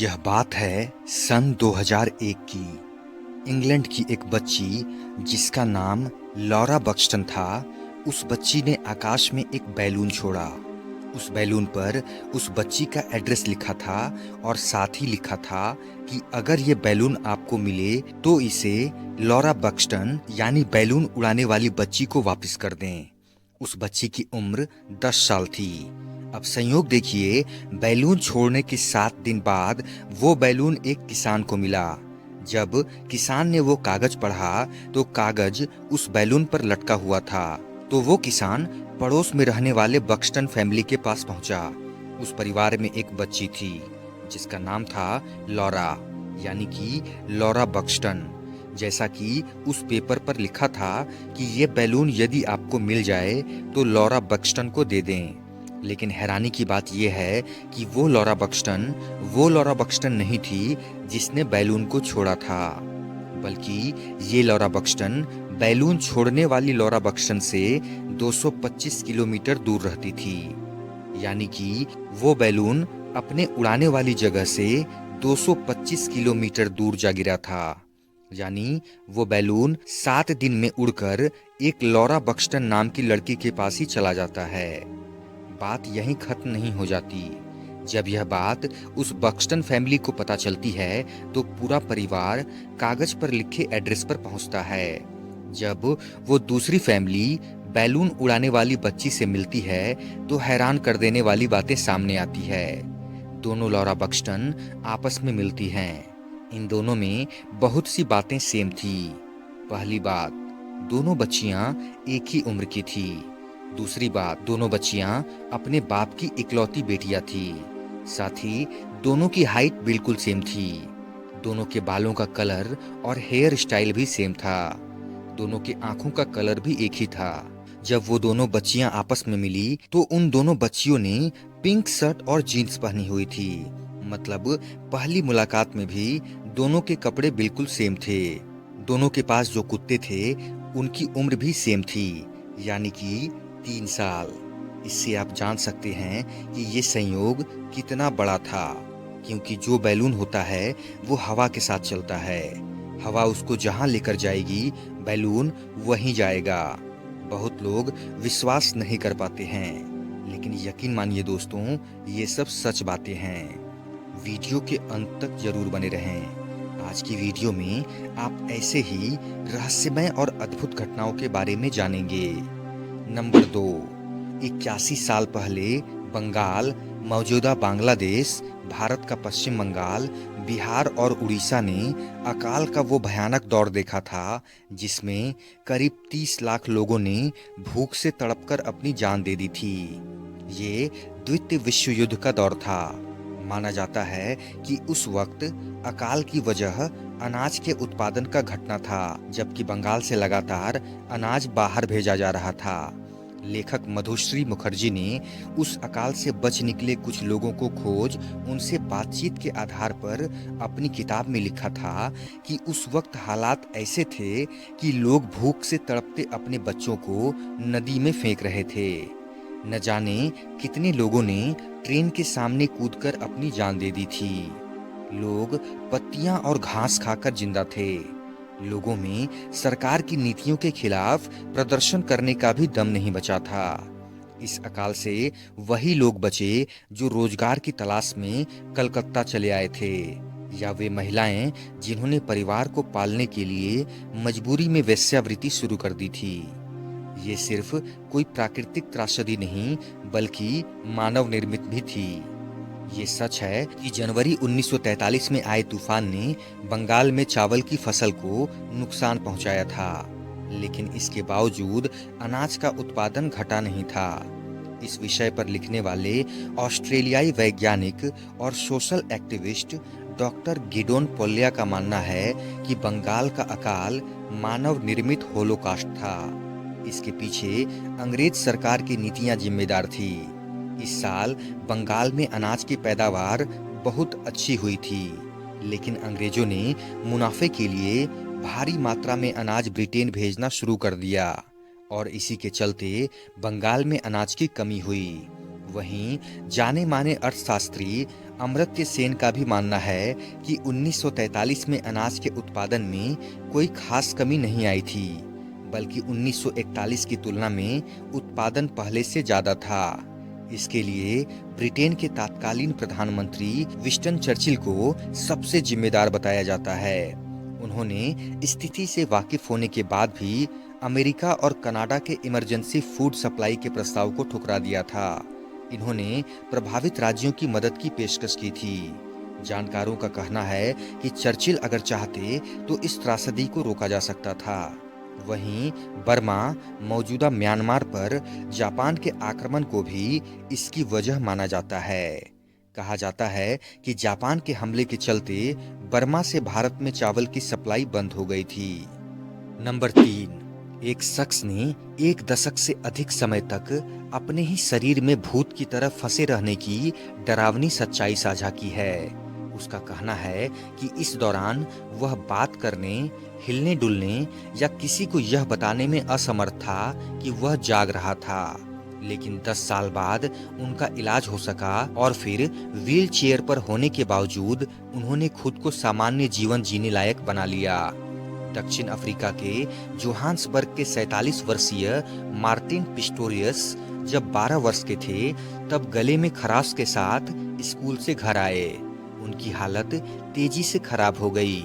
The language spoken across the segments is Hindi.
यह बात है सन 2001 की। इंग्लैंड की एक बच्ची जिसका नाम लॉरा बक्सटन था, उस बच्ची ने आकाश में एक बैलून छोड़ा। उस बैलून पर उस बच्ची का एड्रेस लिखा था और साथ ही लिखा था कि अगर ये बैलून आपको मिले तो इसे लॉरा बक्सटन यानी बैलून उड़ाने वाली बच्ची को वापस कर दें। उस बच्ची की उम्र 10 साल थी। अब संयोग देखिए, बैलून छोड़ने के 7 दिन बाद वो बैलून एक किसान को मिला। जब किसान ने वो कागज पढ़ा तो कागज उस बैलून पर लटका हुआ था। तो वो किसान पड़ोस में रहने वाले बक्सटन फैमिली के पास पहुंचा। उस परिवार में एक बच्ची थी जिसका नाम था लॉरा, यानी कि लॉरा बक्सटन। जैसा कि उस पेपर पर लिखा था कि ये बैलून यदि आपको मिल जाए तो लॉरा बक्सटन को दे दें। लेकिन हैरानी की बात यह है कि वो लॉरा बक्सटन नहीं थी जिसने बैलून को छोड़ा था, बल्कि ये लॉरा बक्सटन बैलून छोड़ने वाली लॉरा बक्सटन से 225 किलोमीटर दूर रहती थी। यानी कि वो बैलून अपने उड़ाने वाली जगह से 225 किलोमीटर दूर जा गिरा था। यानी वो बैलून 7 दिन में उड़कर एक लॉरा बक्सटन नाम की लड़की के पास ही चला जाता है। बात यहीं खत्म नहीं हो जाती। जब यह बात उस बक्सटन फैमिली को पता चलती है तो पूरा परिवार कागज पर लिखे एड्रेस पर पहुंचता है। जब वो दूसरी फैमिली बैलून उड़ाने वाली बच्ची से मिलती है तो हैरान कर देने वाली बातें सामने आती है। दोनों लॉरा बक्सटन आपस में मिलती हैं। इन दोनों में बहुत सी बातें सेम थी। पहली बात, दोनों बच्चियां एक ही उम्र की थी। दूसरी बात, दोनों बच्चियां अपने बाप की इकलौती बेटियां थी। साथ ही दोनों की हाइट बिल्कुल सेम थी। दोनों के बालों का कलर और हेयर स्टाइल भी सेम था। दोनों की आंखों का कलर भी एक ही था। जब वो दोनों बच्चियां आपस में मिली तो उन दोनों बच्चियों ने पिंक शर्ट और जीन्स पहनी हुई थी। मतलब पहली मुलाकात में भी दोनों के कपड़े बिल्कुल सेम थे। दोनों के पास जो कुत्ते थे उनकी उम्र भी सेम थी, यानी कि 3 साल। इससे आप जान सकते हैं कि ये संयोग कितना बड़ा था, क्योंकि जो बैलून होता है वो हवा के साथ चलता है। हवा उसको जहां लेकर जाएगी, बैलून वहीं जाएगा। बहुत लोग विश्वास नहीं कर पाते हैं, लेकिन यकीन मानिए दोस्तों, ये सब सच बातें हैं। वीडियो के अंत तक जरूर बने रहें। आज की वीडियो में आप ऐसे ही रहस्यमय और अद्भुत घटनाओं के बारे में जानेंगे। नंबर 2, 81 साल पहले बंगाल, मौजूदा बांग्लादेश, भारत का पश्चिम बंगाल, बिहार और उड़ीसा ने अकाल का वो भयानक दौर देखा था जिसमें करीब 30 लाख लोगों ने भूख से तड़पकर अपनी जान दे दी थी। ये द्वितीय विश्व युद्ध का दौर था। माना जाता है कि उस वक्त अकाल की वजह अनाज के उत्पादन का घटना था, जबकि बंगाल से लगातार अनाज बाहर भेजा जा रहा था। लेखक मधुश्री मुखर्जी ने उस अकाल से बच निकले कुछ लोगों को खोज उनसे बातचीत के आधार पर अपनी किताब में लिखा था कि उस वक्त हालात ऐसे थे कि लोग भूख से तड़पते अपने बच्चों को नदी में फेंक रहे थे। न जाने कितने लोगों ने ट्रेन के सामने कूदकर अपनी जान दे दी थी। लोग पत्तियां और घास खाकर जिंदा थे। लोगों में सरकार की नीतियों के खिलाफ प्रदर्शन करने का भी दम नहीं बचा था। इस अकाल से वही लोग बचे जो रोजगार की तलाश में कलकत्ता चले आए थे, या वे महिलाएं जिन्होंने परिवार को पालने के लिए मजबूरी में वेश्यावृत्ति शुरू कर दी थी। ये सिर्फ कोई प्राकृतिक त्रासदी नहीं, बल्कि मानव निर्मित भी थी। ये सच है कि जनवरी 1943 में आए तूफान ने बंगाल में चावल की फसल को नुकसान पहुंचाया था, लेकिन इसके बावजूद अनाज का उत्पादन घटा नहीं था। इस विषय पर लिखने वाले ऑस्ट्रेलियाई वैज्ञानिक और सोशल एक्टिविस्ट डॉक्टर गिडोन पोल्या का मानना है कि बंगाल का अकाल मानव निर्मित होलोकॉस्ट था। इसके पीछे अंग्रेज सरकार की नीतियां जिम्मेदार थी। इस साल बंगाल में अनाज की पैदावार बहुत अच्छी हुई थी, लेकिन अंग्रेजों ने मुनाफे के लिए भारी मात्रा में अनाज ब्रिटेन भेजना शुरू कर दिया और इसी के चलते बंगाल में अनाज की कमी हुई। वहीं जाने माने अर्थशास्त्री अमर्त्य सेन का भी मानना है कि 1943 में अनाज के उत्पादन में कोई खास कमी नहीं आई थी, बल्कि 1941 की तुलना में उत्पादन पहले से ज्यादा था। इसके लिए ब्रिटेन के तत्कालीन प्रधानमंत्री विंस्टन चर्चिल को सबसे जिम्मेदार बताया जाता है। उन्होंने स्थिति से वाकिफ होने के बाद भी अमेरिका और कनाडा के इमरजेंसी फूड सप्लाई के प्रस्ताव को ठुकरा दिया था। इन्होंने प्रभावित राज्यों की मदद की पेशकश की थी। जानकारों का कहना है कि चर्चिल अगर चाहते तो इस त्रासदी को रोका जा सकता था। वहीं बर्मा, मौजूदा म्यांमार पर जापान के आक्रमण को भी इसकी वजह माना जाता है। कहा जाता है कि जापान के हमले के चलते बर्मा से भारत में चावल की सप्लाई बंद हो गई थी। नंबर 3, एक शख्स ने 1 दशक से अधिक समय तक अपने ही शरीर में भूत की तरह फंसे रहने की डरावनी सच्चाई साझा की है। उसका कहना है कि इस दौरान वह बात करने, हिलने डुलने या किसी को यह बताने में असमर्थ था कि वह जाग रहा था। लेकिन 10 साल बाद उनका इलाज हो सका और फिर व्हील चेयर पर होने के बावजूद उन्होंने खुद को सामान्य जीवन जीने लायक बना लिया। दक्षिण अफ्रीका के जोहान्सबर्ग के 47 वर्षीय मार्टिन पिस्टोरियस जब 12 वर्ष के थे तब गले में खराश के साथ स्कूल से घर आए। उनकी हालत तेजी से खराब हो गई।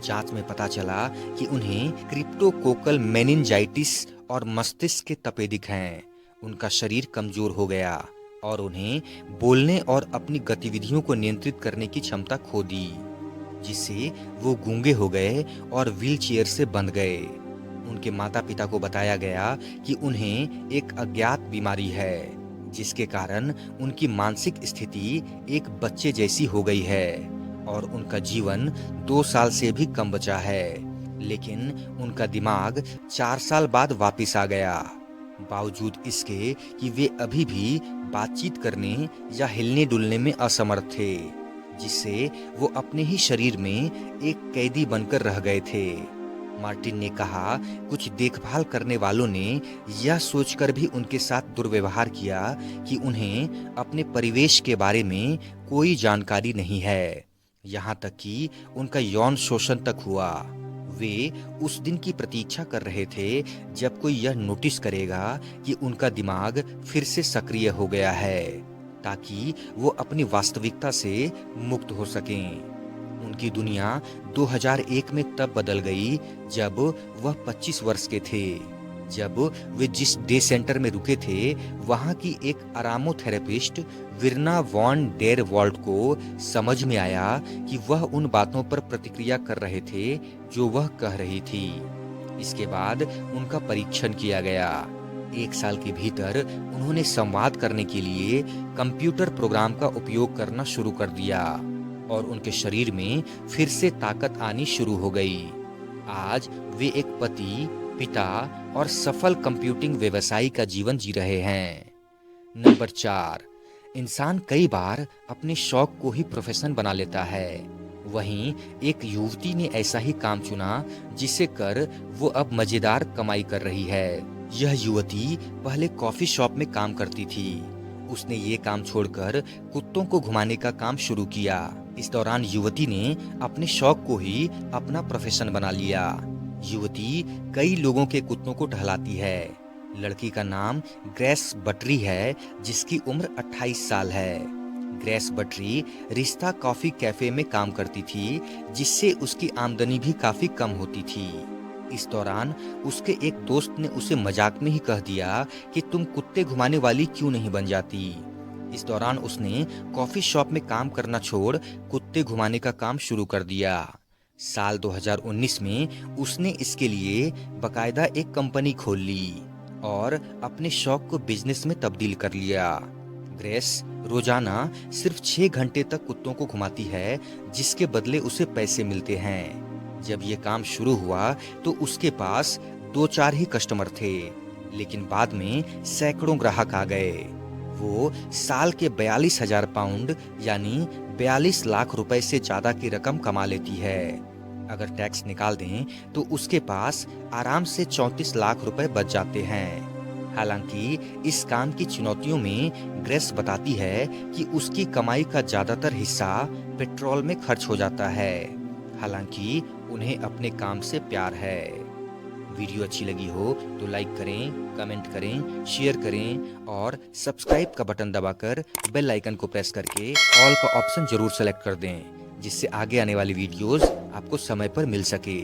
जांच में पता चला कि उन्हें क्रिप्टोकोकल मेनिंजाइटिस और मस्तिष्क के तपेदिक हैं। उनका शरीर कमजोर हो गया और उन्हें बोलने और अपनी गतिविधियों को नियंत्रित करने की क्षमता खो दी, जिससे वो गूंगे हो गए और व्हीलचेयर से बंध गए। उनके माता-पिता को बताया गया कि उन्हें एक अज्ञात बीमारी है, जिसके कारण उनकी मानसिक स्थिति एक बच्चे जैसी हो गई है और उनका जीवन 2 साल से भी कम बचा है। लेकिन उनका दिमाग 4 साल बाद वापस आ गया, बावजूद इसके कि वे अभी भी बातचीत करने या हिलने डुलने में असमर्थ थे, जिससे वो अपने ही शरीर में एक कैदी बनकर रह गए थे। मार्टिन ने कहा, कुछ देखभाल करने वालों ने यह सोचकर भी उनके साथ दुर्व्यवहार किया कि उन्हें अपने परिवेश के बारे में कोई जानकारी नहीं है, यहाँ तक कि उनका यौन शोषण तक हुआ। वे उस दिन की प्रतीक्षा कर रहे थे जब कोई यह नोटिस करेगा कि उनका दिमाग फिर से सक्रिय हो गया है, ताकि वो अपनी वास्तविकता से मुक्त हो सकें। उनकी दुनिया 2001 में तब बदल गई जब वह 25 वर्ष के थे, जब वे जिस डे सेंटर में रुके थे वहां की एक आरामोथेरेपिस्ट विरना वॉन डेर वॉल्ट को समझ में आया कि वह उन बातों पर प्रतिक्रिया कर रहे थे जो वह कह रही थी। इसके बाद उनका परीक्षण किया गया। 1 साल के भीतर उन्होंने संवाद करने के लिए कंप्यूटर प्रोग्राम का उपयोग करना शुरू कर दिया और उनके शरीर में फिर से ताकत आनी शुरू हो गई। आज वे एक पति, पिता और सफल कंप्यूटिंग व्यवसायी का जीवन जी रहे हैं। नंबर 4, इंसान कई बार अपने शौक को ही प्रोफेशन बना लेता है। वहीं एक युवती ने ऐसा ही काम चुना जिसे कर वो अब मजेदार कमाई कर रही है। यह युवती पहले कॉफी शॉप में काम करती थी। उसने ये काम छोड़कर कुत्तों को घुमाने का काम शुरू किया। इस दौरान युवती ने अपने शौक को ही अपना प्रोफेशन बना लिया। युवती कई लोगों के कुत्तों को टहलाती है। लड़की का नाम ग्रेस बटरी है, जिसकी उम्र 28 साल है। ग्रेस बटरी रिश्ता कॉफी कैफे में काम करती थी, जिससे उसकी आमदनी भी काफी कम होती थी। इस दौरान उसके एक दोस्त ने उसे मजाक में ही कह दिया कि तुम कुत्ते घुमाने वाली क्यों नहीं बन जाती। इस दौरान उसने कॉफी शॉप में काम करना छोड़ कुत्ते घुमाने का काम शुरू कर दिया। साल 2019 में उसने इसके लिए बकायदा एक कंपनी खोल ली और अपने शौक को बिजनेस में तब्दील कर लिया। ग्रेस रोजाना सिर्फ 6 घंटे तक कुत्तों को घुमाती है, जिसके बदले उसे पैसे मिलते हैं। जब ये काम शुरू हुआ तो उसके पास 2-4 ही कस्टमर थे, लेकिन बाद में सैकड़ों ग्राहक आ गए। वो साल के 42,000 पाउंड यानी 42 लाख रुपए से ज्यादा की रकम कमा लेती है। अगर टैक्स निकाल दें तो उसके पास आराम से 34 लाख रुपए बच जाते हैं। हालांकि इस काम की चुनौतियों में ग्रेस बताती है कि उसकी कमाई का ज्यादातर हिस्सा पेट्रोल में खर्च हो जाता है। हालांकि उन्हें अपने काम से प्यार है। वीडियो अच्छी लगी हो तो लाइक करें, कमेंट करें, शेयर करें और सब्सक्राइब का बटन दबाकर बेल आइकन को प्रेस करके ऑल का ऑप्शन जरूर सेलेक्ट कर दें, जिससे आगे आने वाली वीडियोस आपको समय पर मिल सके।